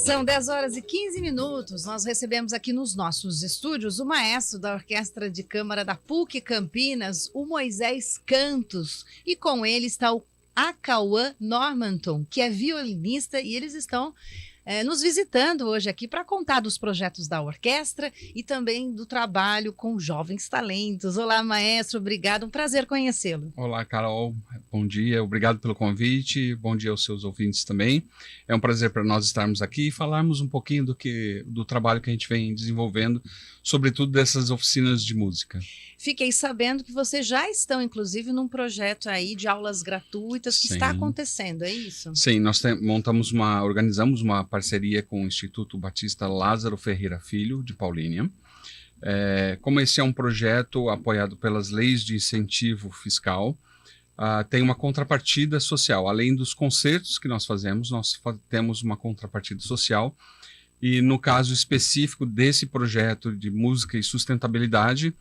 São 10 horas e 15 minutos. Nós recebemos aqui nos nossos estúdios o maestro da Orquestra de Câmara da PUC Campinas, o Moisés Cantos. E com ele está o Acauã Normanton, que é violinista, e eles estão nos visitando hoje aqui para contar dos projetos da orquestra e também do trabalho com jovens talentos. Olá, maestro, obrigado, um prazer conhecê-lo. Olá, Carol, bom dia, obrigado pelo convite, bom dia aos seus ouvintes também. É um prazer para nós estarmos aqui e falarmos um pouquinho do trabalho que a gente vem desenvolvendo, sobretudo dessas oficinas de música. Fiquei sabendo que vocês já estão, inclusive, num projeto aí de aulas gratuitas que está acontecendo, é isso? Sim, nós organizamos uma parceria com o Instituto Batista Lázaro Ferreira Filho, de Paulínia. Como esse é um projeto apoiado pelas leis de incentivo fiscal, tem uma contrapartida social. Além dos concertos que nós fazemos, temos uma contrapartida social. E no caso específico desse projeto de música e sustentabilidade,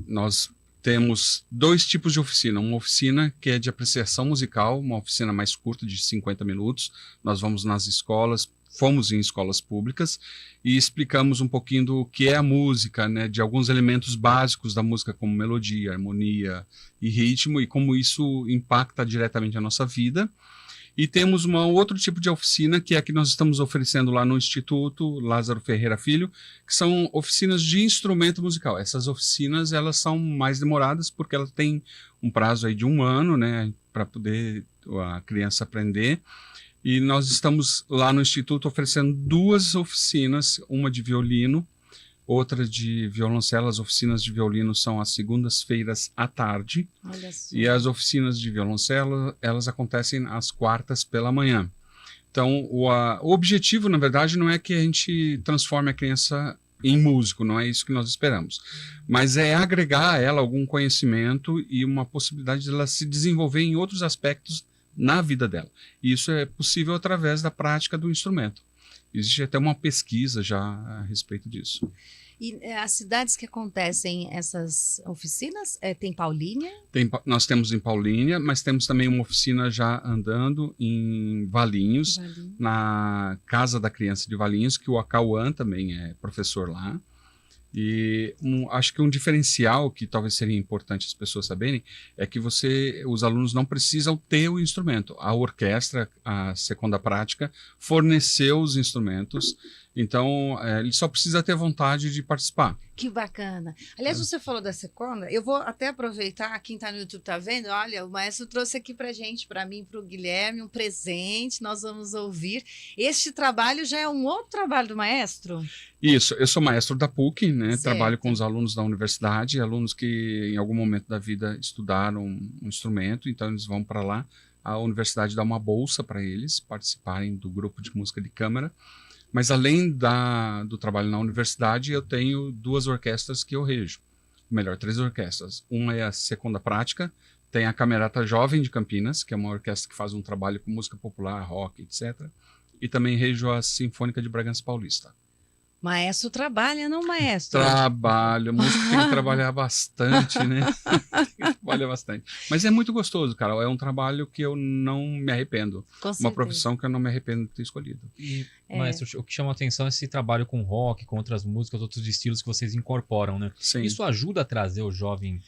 nós temos dois tipos de oficina. Uma oficina que é de apreciação musical, uma oficina mais curta, de 50 minutos. Nós vamos nas escolas, fomos em escolas públicas e explicamos um pouquinho do que é a música, né, de alguns elementos básicos da música, como melodia, harmonia e ritmo, e como isso impacta diretamente a nossa vida. E temos um outro tipo de oficina, que é a que nós estamos oferecendo lá no Instituto Lázaro Ferreira Filho, que são oficinas de instrumento musical. Essas oficinas, elas são mais demoradas, porque elas têm um prazo aí de 1 ano, né, para poder a criança aprender. E nós estamos lá no Instituto oferecendo 2 oficinas, uma de violino, outra de violoncelo. As oficinas de violino são às segundas-feiras à tarde. Olha só. E as oficinas de violoncelo, elas acontecem às quartas pela manhã. Então, o objetivo, na verdade, não é que a gente transforme a criança em músico, não é isso que nós esperamos. Mas é agregar a ela algum conhecimento e uma possibilidade de ela se desenvolver em outros aspectos na vida dela. E isso é possível através da prática do instrumento. Existe até uma pesquisa já a respeito disso. E as cidades que acontecem essas oficinas, tem Paulínia? Nós temos em Paulínia, mas temos também uma oficina já andando em Valinhos, na Casa da Criança de Valinhos, que o Acauã também é professor lá. E acho que um diferencial que talvez seria importante as pessoas saberem é que os alunos não precisam ter o instrumento. A orquestra, a Secunda Prática, forneceu os instrumentos, então ele só precisa ter vontade de participar. Que bacana. Aliás, você falou da Secunda, eu vou até aproveitar, quem está no YouTube está vendo, olha, o maestro trouxe aqui para gente, para mim, para o Guilherme, um presente, nós vamos ouvir. Este trabalho já é um outro trabalho do maestro? Isso, eu sou maestro da PUC, né? Certo. Trabalho com os alunos da universidade, alunos que em algum momento da vida estudaram um instrumento, então eles vão para lá, a universidade dá uma bolsa para eles participarem do grupo de música de câmara. Mas além do trabalho na universidade, eu tenho 2 orquestras que eu rejo. Melhor, 3 orquestras. Uma é a Secunda Prática, tem a Camerata Jovem de Campinas, que é uma orquestra que faz um trabalho com música popular, rock, etc. E também rejo a Sinfônica de Bragança Paulista. Maestro trabalha, não maestro? Trabalho, a música tem que trabalhar bastante, né? Tem que trabalhar bastante. Mas é muito gostoso, Carol. É um trabalho que eu não me arrependo. Com uma certeza. profissão que eu não me arrependo de ter escolhido. E, maestro, o que chama a atenção é esse trabalho com rock, com outras músicas, outros estilos que vocês incorporam, né? Sim. Isso ajuda a trazer o jovem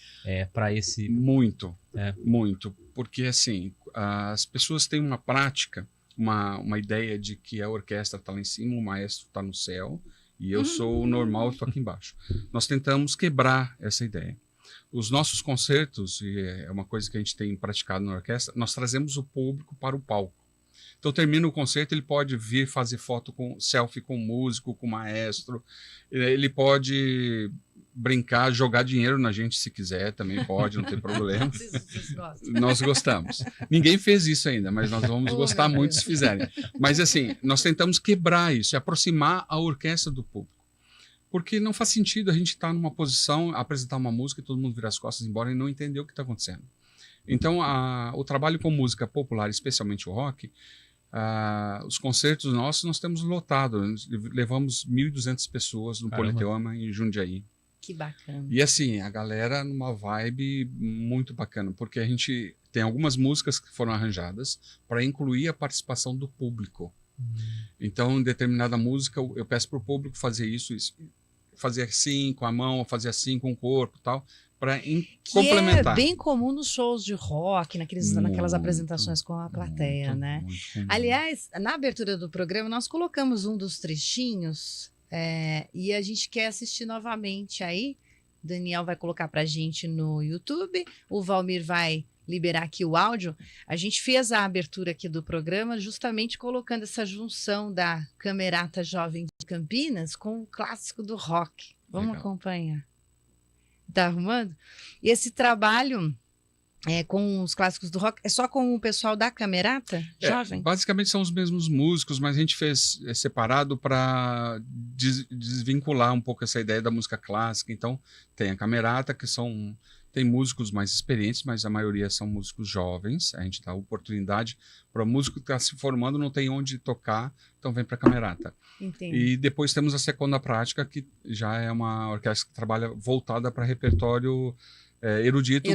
para esse... Muito, muito. Porque, assim, as pessoas têm uma prática, uma ideia de que a orquestra está lá em cima, o maestro está no céu, e eu sou o normal, estou aqui embaixo. Nós tentamos quebrar essa ideia. Os nossos concertos, e é uma coisa que a gente tem praticado na orquestra, nós trazemos o público para o palco. Então termina o concerto, ele pode vir fazer selfie com o músico, com o maestro, ele pode brincar, jogar dinheiro na gente se quiser, também pode, não tem problema. Vocês gostam? Nós gostamos. Ninguém fez isso ainda, mas nós vamos gostar muito se fizerem. Mas assim, nós tentamos quebrar isso, aproximar a orquestra do público. Porque não faz sentido a gente estar numa posição, apresentar uma música e todo mundo virar as costas embora e não entender o que está acontecendo. Então, o trabalho com música popular, especialmente o rock, os concertos nossos nós temos lotado. Levamos 1.200 pessoas no Politeama, em Jundiaí. Que bacana. E assim, a galera numa vibe muito bacana, porque a gente tem algumas músicas que foram arranjadas para incluir a participação do público Então, em determinada música, eu peço para o público fazer isso, fazer assim com a mão, fazer assim com o corpo e tal, para complementar. É bem comum nos shows de rock, naquelas Muito, apresentações com a plateia, né? Muito comum. Aliás, na abertura do programa, nós colocamos um dos trechinhos e a gente quer assistir novamente aí. Daniel vai colocar pra gente no YouTube, o Valmir vai liberar aqui o áudio. A gente fez a abertura aqui do programa justamente colocando essa junção da Camerata Jovem de Campinas com o clássico do rock. Vamos Legal. acompanhar. Tá arrumando? E esse trabalho com os clássicos do rock é só com o pessoal da Camerata Jovem? Basicamente são os mesmos músicos, mas a gente fez separado para desvincular um pouco essa ideia da música clássica. Então, tem a Camerata, tem músicos mais experientes, mas a maioria são músicos jovens. A gente dá oportunidade para o músico que está se formando, não tem onde tocar, então vem para a Camerata. Entendi. E depois temos a Segunda Prática, que já é uma orquestra que trabalha voltada para repertório erudito.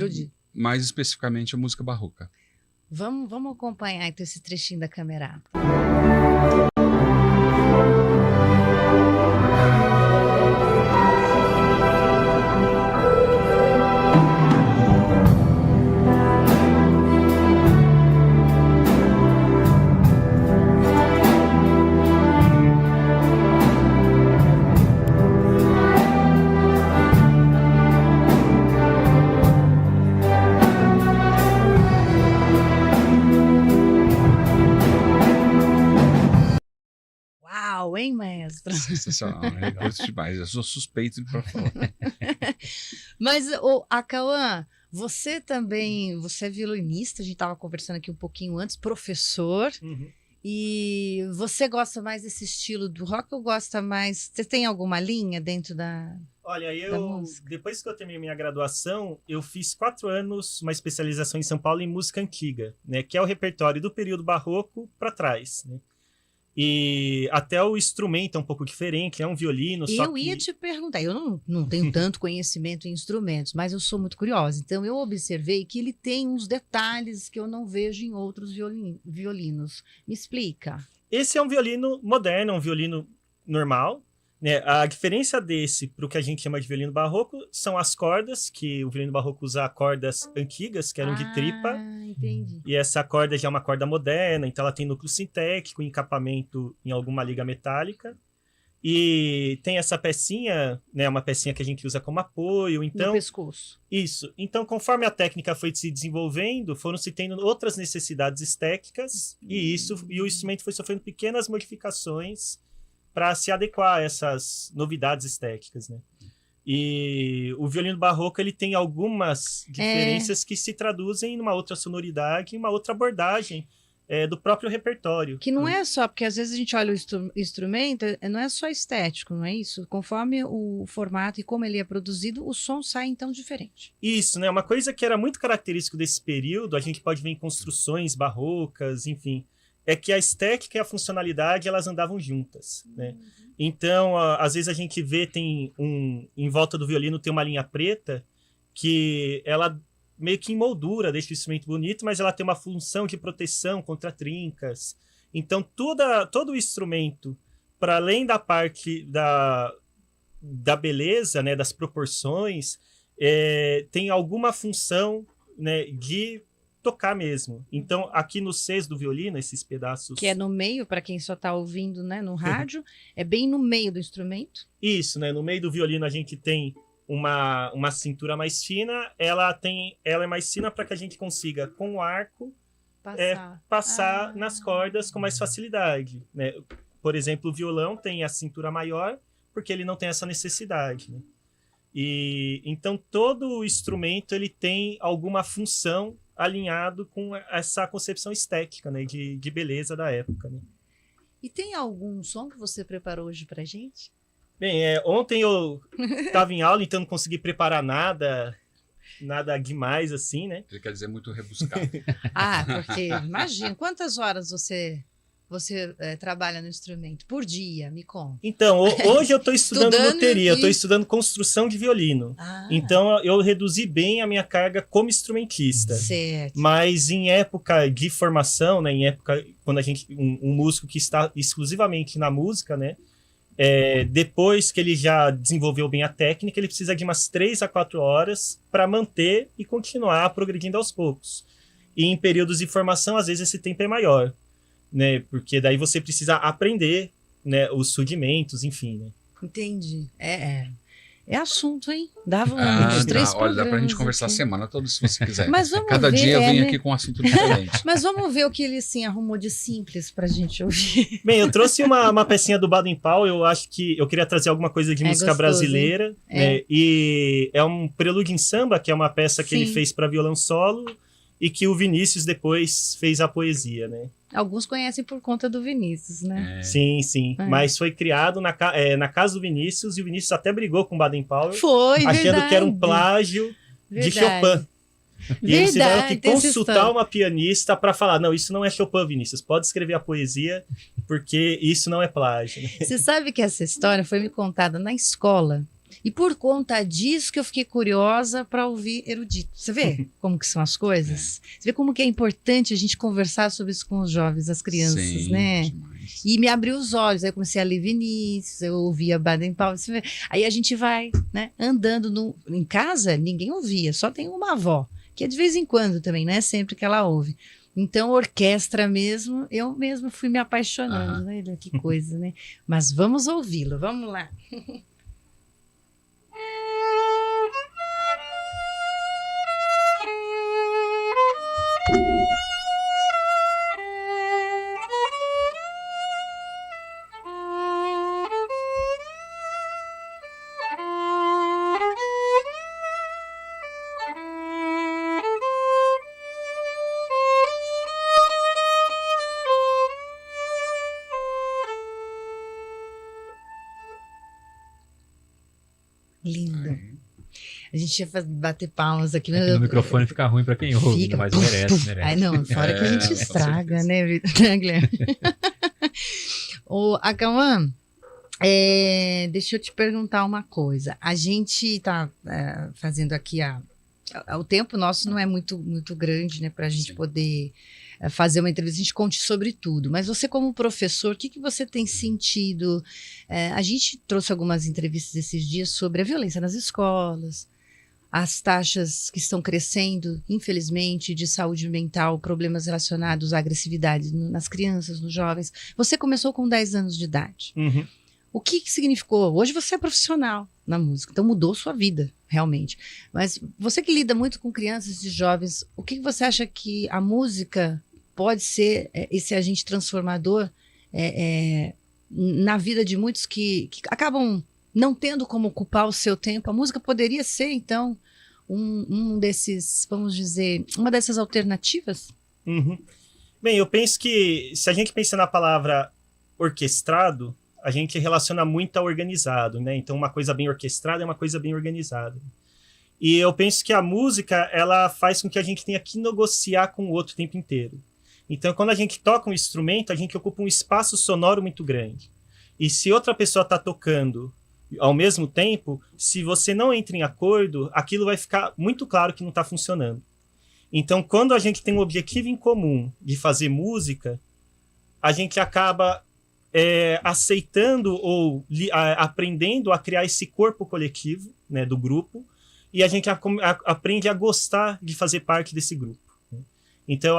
Mais especificamente a música barroca. Vamos acompanhar então esse trechinho da Camerata. Uau, hein, maestro? Sensacional, né? Gosto demais. Eu sou suspeito para falar. Mas, Cauã, você também, você é violinista, a gente estava conversando aqui um pouquinho antes, professor, e você gosta mais desse estilo do rock ou gosta mais, você tem alguma linha dentro da... Olha, depois que eu terminei minha graduação, eu fiz 4 anos, uma especialização em São Paulo em música antiga, né? Que é o repertório do período barroco para trás, né? E até o instrumento é um pouco diferente, é um violino, só Eu ia te perguntar, eu não tenho tanto conhecimento em instrumentos, mas eu sou muito curiosa, então eu observei que ele tem uns detalhes que eu não vejo em outros violinos. Me explica. Esse é um violino moderno, um violino normal, né? A diferença desse para o que a gente chama de violino barroco são as cordas, que o violino barroco usa cordas antigas, que eram de tripa. Ah, entendi. E essa corda já é uma corda moderna, então ela tem núcleo sintético, encapamento em alguma liga metálica. E tem essa pecinha, né, uma pecinha que a gente usa como apoio. Então, No pescoço. Isso. Então, conforme a técnica foi se desenvolvendo, foram se tendo outras necessidades estéticas e o instrumento foi sofrendo pequenas modificações para se adequar a essas novidades estéticas, né? E o violino barroco ele tem algumas diferenças que se traduzem em uma outra sonoridade, em uma outra abordagem do próprio repertório. Que não é só, porque às vezes a gente olha o instrumento, não é só estético, não é isso? Conforme o formato e como ele é produzido, o som sai então diferente. Isso, né? Uma coisa que era muito característico desse período, a gente pode ver em construções barrocas, enfim, é que a estética e a funcionalidade elas andavam juntas, né? Então, às vezes a gente vê, em volta do violino tem uma linha preta que ela meio que emoldura, deixa o instrumento bonito, mas ela tem uma função de proteção contra trincas. Então, todo o instrumento, para além da parte da beleza, né, das proporções, tem alguma função, né, de tocar mesmo. Então, aqui no Cs do violino, esses pedaços... Que é no meio, para quem só está ouvindo, né, no rádio, é bem no meio do instrumento. Isso, né? No meio do violino a gente tem uma cintura mais fina. Ela é mais fina para que a gente consiga, com o arco, passar nas cordas com mais facilidade, né? Por exemplo, o violão tem a cintura maior porque ele não tem essa necessidade, né? E então todo o instrumento ele tem alguma função alinhado com essa concepção estética, né, de beleza da época, né? E tem algum som que você preparou hoje pra gente? Bem, ontem eu estava em aula, então não consegui preparar nada demais assim, né? Ele quer dizer muito rebuscado. Porque imagina, quantas horas você você trabalha no instrumento? Por dia, me conta. Então, hoje eu estou estudando loteria, eu estou e- estudando construção de violino. Ah, Então, eu reduzi bem a minha carga como instrumentista. certo. Mas em época de formação, né, em época quando a gente um músico que está exclusivamente na música, né, depois que ele já desenvolveu bem a técnica, ele precisa de umas 3 a 4 horas para manter e continuar progredindo aos poucos. E em períodos de formação, às vezes esse tempo é maior, né, porque daí você precisa aprender, né, os rudimentos, enfim, né. Entendi. É assunto, hein? Dava Ah, uns 3 olha, dá pra gente programas conversar a aqui. semana toda, se você quiser. Mas vamos Cada ver, dia vem né? aqui com um assunto diferente. Mas vamos ver o que ele, assim, arrumou de simples pra gente ouvir. Bem, eu trouxe uma pecinha do Baden Powell, eu acho que eu queria trazer alguma coisa de música gostoso, brasileira, hein? né? E é um prelúdio em samba, que é uma peça que ele Sim. fez para violão solo e que o Vinícius depois fez a poesia, né? Alguns conhecem por conta do Vinícius, né? Sim, sim. É. Mas foi criado na casa do Vinícius e o Vinícius até brigou com o Baden Powell, Foi, achando verdade. que era um plágio de Chopin. E eles tiveram Verdade, que tem essa consultar história. uma pianista para falar, não, isso não é Chopin, Vinícius, pode escrever a poesia, porque isso não é plágio. Né? Você sabe que essa história foi me contada na escola. E por conta disso que eu fiquei curiosa para ouvir erudito. Você vê como que são as coisas? Você vê como que é importante a gente conversar sobre isso com os jovens, as crianças, Sim, né? demais. E me abriu os olhos. Aí eu comecei a ler Vinícius, eu ouvia Baden Powell. Você vê? Aí a gente vai, né, andando em casa, ninguém ouvia, só tem uma avó, que é de vez em quando também, não é sempre que ela ouve. Então, orquestra mesmo, eu mesma fui me apaixonando, né? Que coisa, né? Mas vamos ouvi-lo, vamos lá. Lindo. A gente ia bater palmas aqui. Aqui no microfone fica ruim pra quem ouve, Fica, mas puf, merece, puf. merece. Ai, não, fora que a gente Com estraga, certeza. né, né, Guilherme? Ô, Acauã, deixa eu te perguntar uma coisa. A gente está fazendo aqui o tempo nosso não é muito grande, né, para a gente Sim. poder fazer uma entrevista, a gente conte sobre tudo. Mas você, como professor, o que você tem sentido? A gente trouxe algumas entrevistas esses dias sobre a violência nas escolas, as taxas que estão crescendo, infelizmente, de saúde mental, problemas relacionados à agressividade nas crianças, nos jovens. Você começou com 10 anos de idade. Uhum. O que significou? Hoje você é profissional na música, então mudou sua vida, realmente. Mas você que lida muito com crianças e jovens, o que você acha que a música pode ser esse agente transformador na vida de muitos que acabam não tendo como ocupar o seu tempo? A música poderia ser, então, um desses, vamos dizer, uma dessas alternativas? Uhum. Bem, eu penso que se a gente pensa na palavra orquestrado, a gente relaciona muito a organizado, né? Então, uma coisa bem orquestrada é uma coisa bem organizada. E eu penso que a música, ela faz com que a gente tenha que negociar com o outro o tempo inteiro. Então, quando a gente toca um instrumento, a gente ocupa um espaço sonoro muito grande. E se outra pessoa está tocando ao mesmo tempo, se você não entra em acordo, aquilo vai ficar muito claro que não está funcionando. Então, quando a gente tem um objetivo em comum de fazer música, a gente acaba aceitando ou aprendendo a criar esse corpo coletivo, né, do grupo, e a gente aprende a gostar de fazer parte desse grupo. Né? Então,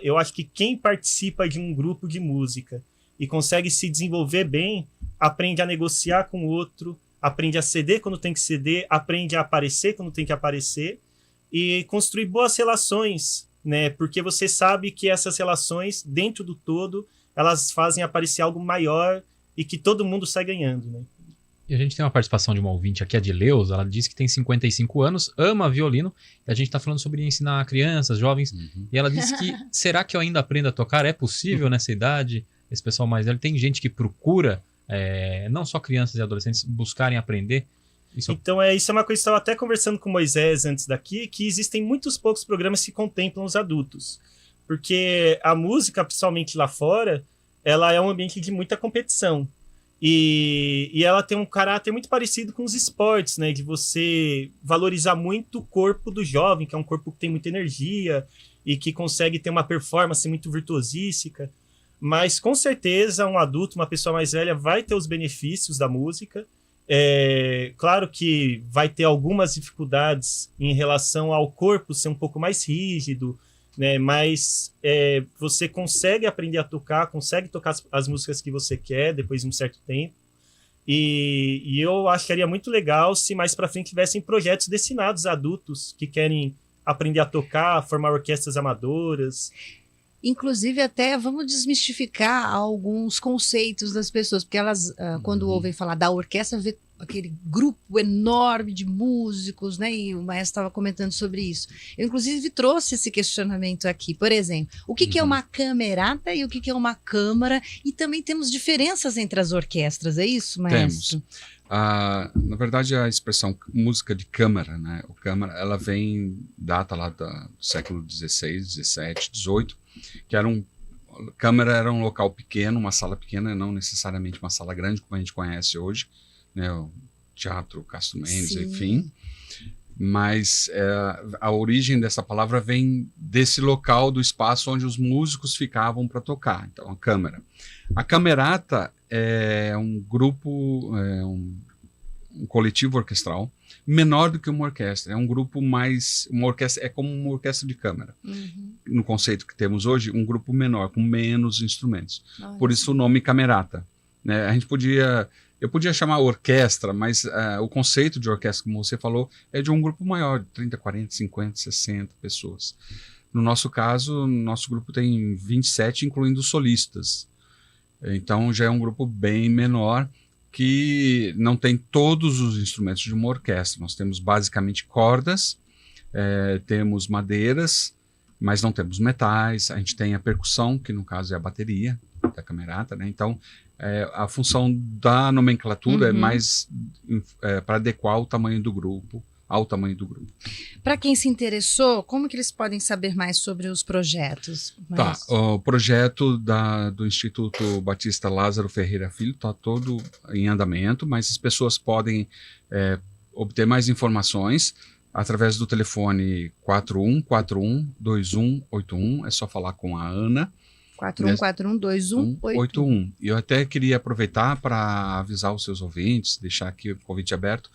eu acho que quem participa de um grupo de música e consegue se desenvolver bem, aprende a negociar com o outro, aprende a ceder quando tem que ceder, aprende a aparecer quando tem que aparecer e construir boas relações, né? Porque você sabe que essas relações, dentro do todo, elas fazem aparecer algo maior e que todo mundo sai ganhando, né? E a gente tem uma participação de uma ouvinte aqui, a de Leus, ela disse que tem 55 anos, ama violino, e a gente está falando sobre ensinar crianças, jovens, e ela disse que, será que eu ainda aprendo a tocar? É possível nessa idade? Esse pessoal mais velho, tem gente que procura, não só crianças e adolescentes, buscarem aprender? Então, isso é uma coisa que eu estava até conversando com o Moisés antes daqui, que existem muitos poucos programas que contemplam os adultos. Porque a música, principalmente lá fora, ela é um ambiente de muita competição. E ela tem um caráter muito parecido com os esportes, né? De você valorizar muito o corpo do jovem, que é um corpo que tem muita energia e que consegue ter uma performance muito virtuosística. Mas, com certeza, um adulto, uma pessoa mais velha, vai ter os benefícios da música. Claro que vai ter algumas dificuldades em relação ao corpo ser um pouco mais rígido, né? Mas você consegue aprender a tocar, consegue tocar as músicas que você quer depois de um certo tempo. E eu acharia muito legal se mais para frente tivessem projetos destinados a adultos que querem aprender a tocar, formar orquestras amadoras. Inclusive, até vamos desmistificar alguns conceitos das pessoas, porque elas, quando ouvem falar da orquestra, vê aquele grupo enorme de músicos, né? E o maestro estava comentando sobre isso. Eu, inclusive, trouxe esse questionamento aqui. Por exemplo, o que é uma camerata e o que é uma câmara? E também temos diferenças entre as orquestras, é isso, maestro? Temos. Na verdade, a expressão música de câmara, né? O câmara, ela data lá do século XVI, XVII, XVIII, que câmara era um local pequeno, uma sala pequena, não necessariamente uma sala grande, como a gente conhece hoje, né? O Teatro Castro Mendes, enfim. Mas a origem dessa palavra vem desse local do espaço onde os músicos ficavam para tocar. Então, a câmara. A camerata é um grupo, um coletivo orquestral menor do que uma orquestra. É um grupo mais... Uma orquestra é como uma orquestra de câmara. No conceito que temos hoje, um grupo menor, com menos instrumentos. Por isso o nome camerata. Né? Eu podia chamar orquestra, mas o conceito de orquestra, como você falou, é de um grupo maior, de 30, 40, 50, 60 pessoas. No nosso caso, nosso grupo tem 27, incluindo solistas. Então, já é um grupo bem menor, que não tem todos os instrumentos de uma orquestra. Nós temos basicamente cordas, temos madeiras, mas não temos metais. A gente tem a percussão, que no caso é a bateria da camerata, né? Então, a função da nomenclatura é mais para adequar ao tamanho do grupo, Para quem se interessou, como que eles podem saber mais sobre os projetos? O projeto do Instituto Batista Lázaro Ferreira Filho está todo em andamento, mas as pessoas podem obter mais informações através do telefone 4141-2181, é só falar com a Ana. 4141-2181. E eu até queria aproveitar para avisar os seus ouvintes, deixar aqui o convite aberto.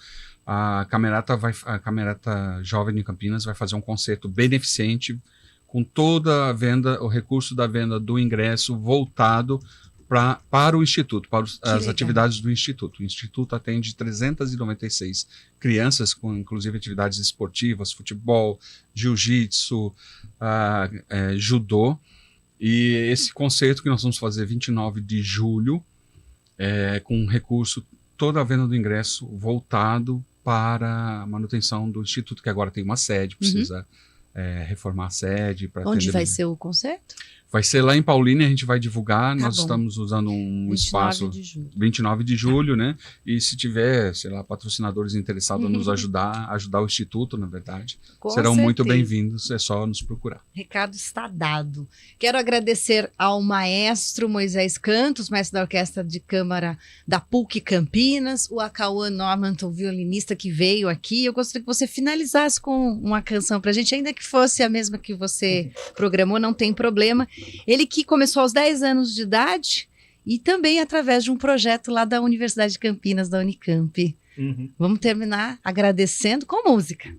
A Camerata Jovem de Campinas vai fazer um concerto beneficente com toda a venda, o recurso da venda do ingresso voltado para o Instituto, para as atividades do Instituto. O Instituto atende 396 crianças, com inclusive atividades esportivas, futebol, jiu-jitsu, judô. E esse concerto que nós vamos fazer 29 de julho, com recurso, toda a venda do ingresso voltado para a manutenção do Instituto, que agora tem uma sede, precisa reformar a sede. Onde vai ser o concerto? Vai ser lá em Paulínia, a gente vai divulgar. Nós estamos usando um espaço 29 de julho, né? E se tiver, sei lá, patrocinadores interessados em nos ajudar o Instituto, na verdade, serão muito bem-vindos, é só nos procurar. Recado está dado. Quero agradecer ao maestro Moisés Cantos, maestro da Orquestra de Câmara da PUC Campinas, o Acauã Normanton, o violinista que veio aqui. Eu gostaria que você finalizasse com uma canção para a gente, ainda que fosse a mesma que você programou, não tem problema. Ele que começou aos 10 anos de idade e também através de um projeto lá da Universidade de Campinas, da Unicamp. Vamos terminar agradecendo com música.